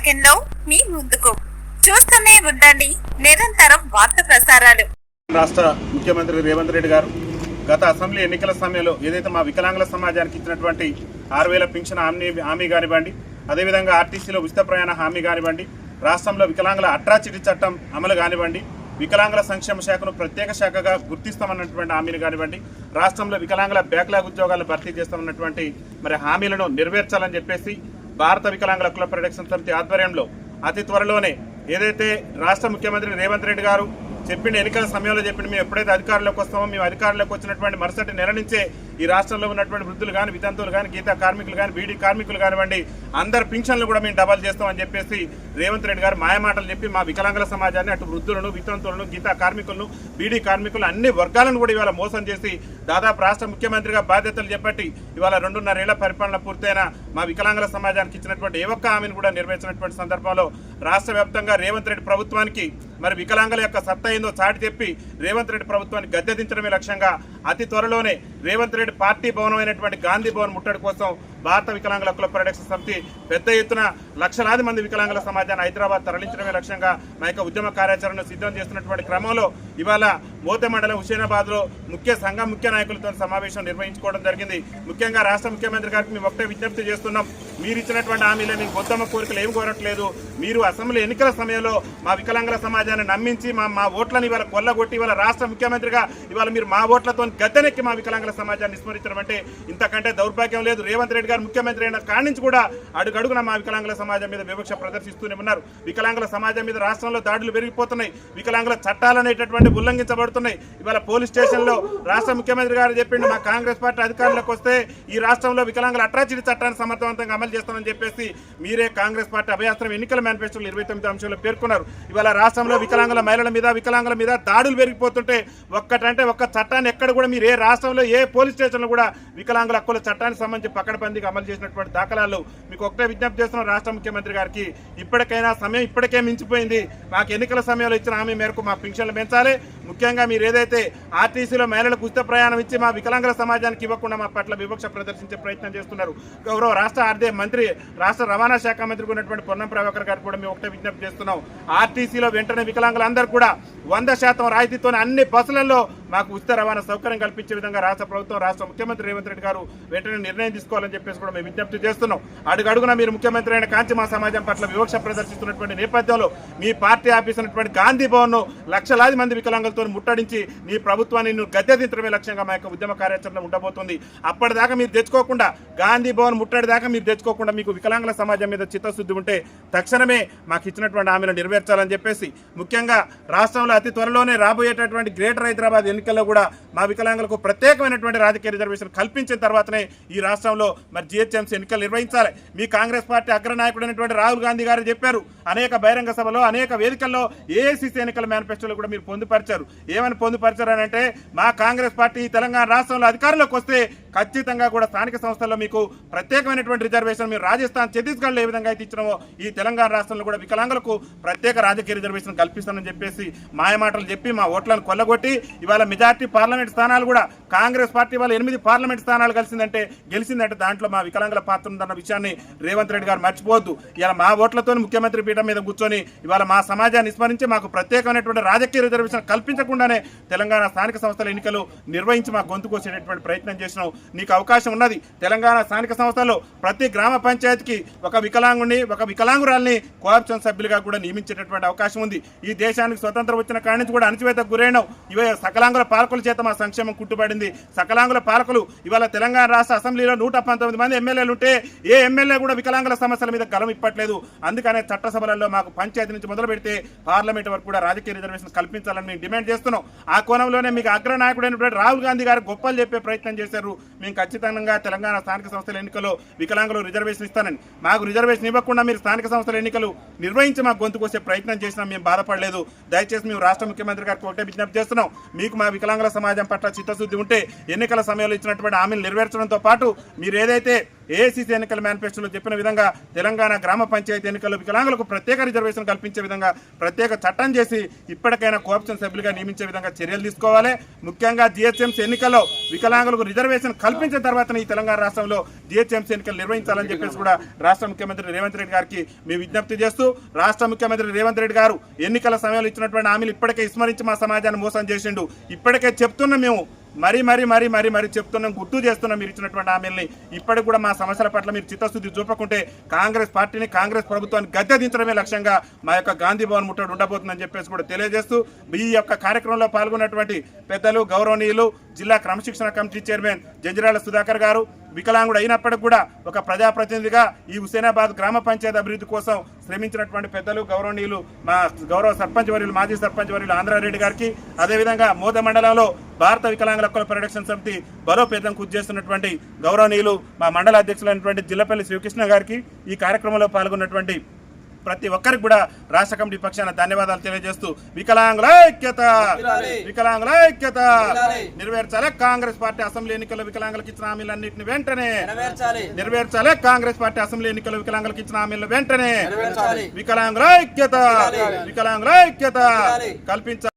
సెకండ్లో మీ ముందుకు. చూస్తూనే ఉండండి నిరంతరం వార్త ప్రసారాలు. రాష్ట్ర ముఖ్యమంత్రి రేవంత్ రెడ్డి గారు గత అసెంబ్లీ ఎన్నికల సమయంలో ఏదైతే మా వికలాంగుల సమాజానికి ఇచ్చినటువంటి 6,000 పింఛన్ హామీ కానివ్వండి, అదేవిధంగా ఆర్టీసీలో ఉచిత ప్రయాణ హామీ కానివ్వండి, రాష్ట్రంలో వికలాంగుల అట్రాసిటీ చట్టం అమలు కానివ్వండి, వికలాంగుల సంక్షేమ శాఖను ప్రత్యేక శాఖగా గుర్తిస్తామన్నటువంటి హామీలు కానివ్వండి, రాష్ట్రంలో వికలాంగుల బ్యాక్లాగ్ ఉద్యోగాలను భర్తీ చేస్తామన్నటువంటి హామీలను నెరవేర్చాలని చెప్పేసి భారత వికలాంగుల కుల ప్రొటెక్షన్ సమితి ఆధ్వర్యంలో అతి త్వరలోనే ఏదైతే రాష్ట్ర ముఖ్యమంత్రి రేవంత్ రెడ్డి గారు చెప్పిన ఎన్నికల సమయంలో చెప్పిన మేము ఎప్పుడైతే అధికారంలోకి వస్తామో మేము అధికారంలోకి వచ్చినటువంటి మరుసటి నెల నుంచే ఈ రాష్ట్రంలో ఉన్నటువంటి వృద్ధులు కానీ, వితంతువులు కానీ, గీతా కార్మికులు కానీ, బీడీ కార్మికులు కానివ్వండి, అందరి పింఛన్లు కూడా మేము డబల్ చేస్తామని చెప్పేసి రేవంత్ రెడ్డి గారు మాయమాటలు చెప్పి మా వికలాంగుల సమాజాన్ని అటు వృద్ధులను, వితంతువులను, గీతా కార్మికులను, బీడీ కార్మికులు అన్ని వర్గాలను కూడా ఇవాళ మోసం చేసి దాదాపు రాష్ట్ర ముఖ్యమంత్రిగా బాధ్యతలు చేపట్టి ఇవాళ 2.5 ఏళ్ల పరిపాలన పూర్తయిన మా వికలాంగుల సమాజానికి ఇచ్చినటువంటి ఏ ఒక్క హామీని కూడా నెరవేర్చినటువంటి సందర్భంలో రాష్ట్ర వ్యాప్తంగా రేవంత్ రెడ్డి ప్రభుత్వానికి మరి వికలాంగుల యొక్క సత్తా ఏందో చాటి చెప్పి రేవంత్ రెడ్డి ప్రభుత్వాన్ని గద్దెదించడమే లక్ష్యంగా అతి త్వరలోనే రేవంత్ రెడ్డి పార్టీ భవనం అయినటువంటి గాంధీ భవన్ ముట్టడి కోసం భారత వికలాంగుల కుల ప్రొటెక్షన్ సమితి పెద్ద ఎత్తున లక్షలాది మంది వికలాంగుల సమాజాన్ని హైదరాబాద్ తరలించడమే లక్ష్యంగా మా యొక్క ఉద్యమ కార్యాచరణను సిద్ధం చేస్తున్నటువంటి క్రమంలో ఇవాళ మోతే మండలం హుషేనాబాద్ లో ముఖ్య నాయకులతో సమావేశం నిర్వహించుకోవడం జరిగింది. ముఖ్యంగా రాష్ట్ర ముఖ్యమంత్రి గారికి మేము ఒకటే విజ్ఞప్తి చేస్తున్నాం. మీరు ఇచ్చినటువంటి హామీలే మీకు గొప్ప కోరికలు ఏం కోరట్లేదు. మీరు అసెంబ్లీ ఎన్నికల సమయంలో మా వికలాంగుల సమాజాన్ని నమ్మించి మా ఓట్లను ఇవాళ కొల్లగొట్టి ఇవాళ రాష్ట్ర ముఖ్యమంత్రిగా ఇవాళ మీరు మా ఓట్లతో గద్దెనెక్కి మా వికలాంగుల సమాజాన్ని విస్మరించడం అంటే ఇంతకంటే దౌర్భాగ్యం లేదు. రేవంత్ రెడ్డి గారు ముఖ్యమంత్రి అయిన కాడి నుంచి కూడా అడుగడుగున మా వికలాంగుల సమాజం మీద వివక్ష ప్రదర్శిస్తూనే ఉన్నారు. వికలాంగుల సమాజం మీద రాష్ట్రంలో దాడులు పెరిగిపోతున్నాయి. వికలాంగుల చట్టాలు అనేటటువంటి ఉల్లంఘించబడుతున్నాయి. ఇవాళ పోలీస్ స్టేషన్లో రాష్ట్ర ముఖ్యమంత్రి గారు చెప్పిండు మా కాంగ్రెస్ పార్టీ అధికారంలోకి వస్తే ఈ రాష్ట్రంలో వికలాంగుల అట్రాసిటీ చట్టాన్ని సమర్థవంతంగా అమలు చేస్తామని చెప్పేసి మీరే కాంగ్రెస్ పార్టీ అభయాస్త్రం ఎన్నికల మేనిఫెస్టోలో 29 అంశాలు పేర్కొన్నారు. ఇవాళ రాష్ట్రంలో వికలాంగుల మహిళల మీద, వికలాంగుల మీద దాడులు పెరిగిపోతుంటే ఒక్క చట్టాన్ని ఎక్కడ కూడా మీరు ఏ రాష్ట్రంలో ఏ పోలీస్ స్టేషన్లో కూడా వికలాంగుల హక్కుల చట్టానికి సంబంధించి పకడ్బందీగా అమలు చేసినటువంటి దాఖలాలు మీకు ఒకటే విజ్ఞప్తి చేస్తున్నాం. రాష్ట్ర ముఖ్యమంత్రి గారికి ఇప్పటికైనా సమయం ఇప్పటికే మించిపోయింది. మాకు ఎన్నికల సమయంలో ఇచ్చిన హామీ మేరకు మా పింఛన్లు పెంచాలి. ముఖ్యంగా మీరు ఏదైతే ఆర్టీసీలో మహిళలకు ఉచిత ప్రయాణం ఇచ్చి మా వికలాంగుల సమాజానికి ఇవ్వకుండా మా పట్ల వివక్ష ప్రదర్శించే ప్రయత్నం చేస్తున్నారు. గౌరవ రాష్ట్ర ఆర్థిక మంత్రి, రాష్ట్ర రవాణా శాఖ మంత్రి ఉన్నటువంటి పొన్నం ప్రభాకర్ గారు కూడా మేము ఒకటే విజ్ఞప్తి చేస్తున్నాం. ఆర్టీసీలో వెంటనే వికలాంగులందరూ కూడా 100% రాయితీతో అన్ని బస్సులలో మాకు ఉచిత రవాణా సౌకర్యం కల్పించే విధంగా రాష్ట్ర ప్రభుత్వం, రాష్ట్ర ముఖ్యమంత్రి రేవంత్ రెడ్డి గారు వెంటనే నిర్ణయం తీసుకోవాలని చెప్పేసి కూడా మేము విజ్ఞప్తి చేస్తున్నాం. అడుగడుగున మీరు ముఖ్యమంత్రి అయిన కాంచి మా సమాజం పట్ల వివక్ష ప్రదర్శిస్తున్నటువంటి నేపథ్యంలో మీ పార్టీ ఆఫీస్ ఉన్నటువంటి గాంధీ భవన్ లక్షలాది మంది వికలాంగులతో ముట్టడించి నీ ప్రభుత్వాన్ని గద్దెదించడమే లక్ష్యంగా మా యొక్క ఉద్యమ కార్యాచరణ ఉండబోతుంది. అప్పటిదాకా మీరు తెచ్చుకోకుండా, గాంధీ భవన్ ముట్టడి దాకా మీరు తెచ్చుకోకుండా మీకు వికలాంగుల సమాజం మీద చిత్తశుద్ధి ఉంటే తక్షణమే మాకు ఇచ్చినటువంటి హామీలు నెరవేర్చాలని చెప్పేసి ముఖ్యంగా రాష్ట్రంలో అతి త్వరలోనే రాబోయేటటువంటి గ్రేటర్ హైదరాబాద్ ఎన్నికల్లో కూడా మా వికలాంగులకు ప్రత్యేకమైనటువంటి రాజకీయ రిజర్వేషన్ కల్పించిన తర్వాతనే ఈ రాష్ట్రంలో మరి జిహెచ్ఎంసీ ఎన్నికలు నిర్వహించాలి. మీ కాంగ్రెస్ పార్టీ అగ్రనాయకుడైనటువంటి రాహుల్ గాంధీ గారు చెప్పారు అనేక బహిరంగ సభలో, అనేక వేదికల్లో ఏఐసీసీ ఎన్నికల మేనిఫెస్టోలో కూడా మీరు పొందుపరిచారు. ఏమని పొందుపరిచారు అని అంటే మా కాంగ్రెస్ పార్టీ తెలంగాణ రాష్ట్రంలో అధికారంలోకి వస్తే ఖచ్చితంగా కూడా స్థానిక సంస్థల్లో మీకు ప్రత్యేకమైనటువంటి రిజర్వేషన్ మీరు రాజస్థాన్, ఛత్తీస్గఢ్లో ఏ విధంగా అయితే ఇచ్చినామో ఈ తెలంగాణ రాష్ట్రంలో కూడా వికలాంగులకు ప్రత్యేక రాజకీయ రిజర్వేషన్ కల్పిస్తానని చెప్పేసి మాయమాటలు చెప్పి మా ఓట్లను కొల్లగొట్టి ఇవాళ మెజార్టీ పార్లమెంట్ స్థానాలు కూడా కాంగ్రెస్ పార్టీ వాళ్ళ 8 పార్లమెంట్ స్థానాలు గెలిచిందంటే దాంట్లో మా వికలాంగుల పాత్ర ఉందన్న విషయాన్ని రేవంత్ రెడ్డి గారు మర్చిపోవద్దు. ఇలా మా ఓట్లతో ముఖ్యమంత్రి పీఠం మీద కూర్చొని ఇవాళ మా సమాజాన్ని విస్మరించి మాకు ప్రత్యేకమైనటువంటి రాజకీయ రిజర్వేషన్ కల్పించకుండానే తెలంగాణ స్థానిక సంస్థల ఎన్నికలు నిర్వహించి మా గొంతుకు వచ్చేటటువంటి ప్రయత్నం చేసినావు. నీకు అవకాశం ఉన్నది. తెలంగాణ స్థానిక సంస్థల్లో ప్రతి గ్రామ పంచాయతీకి ఒక వికలాంగుని, ఒక వికలాంగురాల్ని కోఆప్షన్ సభ్యులుగా కూడా నియమించేటటువంటి అవకాశం ఉంది. ఈ దేశానికి స్వతంత్రం వచ్చిన కాడి నుంచి కూడా అణచివేతకు గురైనావు. ఇవే సకలాంగుల పాలకుల చేత మా సంక్షేమం కుట్టుబడింది. సకలాంగుల పాలకులు ఇవాళ తెలంగాణ రాష్ట్ర అసెంబ్లీలో 119 మంది ఎమ్మెల్యేలు ఉంటే ఏ ఎమ్మెల్యే కూడా వికలాంగుల సమస్యల మీద గలం ఇప్పట్లేదు. అందుకనే చట్టసభలలో మాకు పంచాయతీ నుంచి మొదలు పెడితే పార్లమెంట్ వరకు కూడా రాజకీయ రిజర్వేషన్ కల్పించాలని మేము డిమాండ్ చేస్తున్నాం. ఆ కోణంలోనే మీకు అగ్రనాయకుడైనటువంటి రాహుల్ గాంధీ గారు గొప్పలు చెప్పే ప్రయత్నం చేశారు. మేము ఖచ్చితంగా తెలంగాణ స్థానిక సంస్థల ఎన్నికల్లో వికలాంగులు రిజర్వేషన్ ఇస్తానని, మాకు రిజర్వేషన్ ఇవ్వకుండా మీరు స్థానిక సంస్థల ఎన్నికలు నిర్వహించి మాకు గొంతుకు వచ్చే ప్రయత్నం చేసినా మేము బాధపడలేదు. దయచేసి మేము రాష్ట్ర ముఖ్యమంత్రి గారికి ఒకటే విజ్ఞప్తి చేస్తున్నాం. మీకు మా వికలాంగుల సమాజం పట్ల చిత్తశుద్ధి ఉంటే ఎన్నికల సమయంలో ఇచ్చినటువంటి హామీలు నెరవేర్చడంతో పాటు మీరు ఏదైతే ఏఐసీసీ ఎన్నికల మేనిఫెస్టోలో చెప్పిన విధంగా తెలంగాణ గ్రామ పంచాయతీ ఎన్నికల్లో వికలాంగులకు ప్రత్యేక రిజర్వేషన్ కల్పించే విధంగా ప్రత్యేక చట్టం చేసి ఇప్పటికైనా కోఆప్షన్ సభ్యులుగా నియమించే విధంగా చర్యలు తీసుకోవాలి. ముఖ్యంగా జిహెచ్ఎంసీ ఎన్నికల్లో వికలాంగులకు రిజర్వేషన్ కల్పించిన తర్వాత ఈ తెలంగాణ రాష్ట్రంలో జిహెచ్ఎంసీ ఎన్నికలు నిర్వహించాలని చెప్పేసి కూడా రాష్ట్ర ముఖ్యమంత్రి రేవంత్ రెడ్డి గారికి మేము విజ్ఞప్తి చేస్తూ, రాష్ట్ర ముఖ్యమంత్రి రేవంత్ రెడ్డి గారు ఎన్నికల సమయంలో ఇచ్చినటువంటి హామీలు ఇప్పటికే విస్మరించి మా సమాజాన్ని మోసం చేసిండు. ఇప్పటికే చెప్తున్నాం, మేము మరీ చెప్తున్నాం, గుర్తు చేస్తున్నాం. మీరు ఇచ్చినటువంటి హామీల్ని ఇప్పటికి కూడా మా సమస్యల పట్ల మీరు చిత్తశుద్ధి చూపకుంటే కాంగ్రెస్ పార్టీని, కాంగ్రెస్ ప్రభుత్వాన్ని గద్దె దించడమే లక్ష్యంగా మా యొక్క గాంధీ భవన్ ముట్టడి ఉండబోతుందని చెప్పేసి కూడా తెలియజేస్తూ, ఈ యొక్క కార్యక్రమంలో పాల్గొన్నటువంటి పెద్దలు, గౌరవనీయులు జిల్లా క్రమశిక్షణ కమిటీ చైర్మన్ జంజిరాల సుధాకర్ గారు, వికలాంగుడు అయినప్పటికీ కూడా ఒక ప్రజాప్రతినిధిగా ఈ హుసేనాబాద్ గ్రామ పంచాయతీ అభివృద్ధి కోసం శ్రమించినటువంటి పెద్దలు, గౌరవనీయులు మా గౌరవ సర్పంచ్ వర్యులు, మాజీ సర్పంచ్ వర్యులు ఆంధ్రారెడ్డి గారికి, అదేవిధంగా మోద మండలంలో భారత వికలాంగుల హక్కుల పరిరక్షణ సమితి బలోపేతం కృషి చేస్తున్నటువంటి గౌరవనీయులు మా మండల అధ్యక్షులైనటువంటి జిల్లపల్లి శ్రీకృష్ణ గారికి, ఈ కార్యక్రమంలో పాల్గొన్నటువంటి ప్రతి ఒక్కరికి కూడా రాష్ట్ర కమిటీ పక్షాన ధన్యవాదాలు తెలియజేస్తూ, వికలాంగుల ఐక్యత, వికలాంగుల ఐక్యత నెరవేర్చాలి. కాంగ్రెస్ పార్టీ అసెంబ్లీ ఎన్నికల్లో వికలాంగులకు ఇచ్చిన హామీలన్నింటినీ వెంటనే నెరవేర్చాలి. కాంగ్రెస్ పార్టీ అసెంబ్లీ ఎన్నికల్లో వికలాంగులకు ఇచ్చిన హామీలను వెంటనే వికలాంగుల ఐక్యత, వికలాంగుల ఐక్యత కల్పించాలి.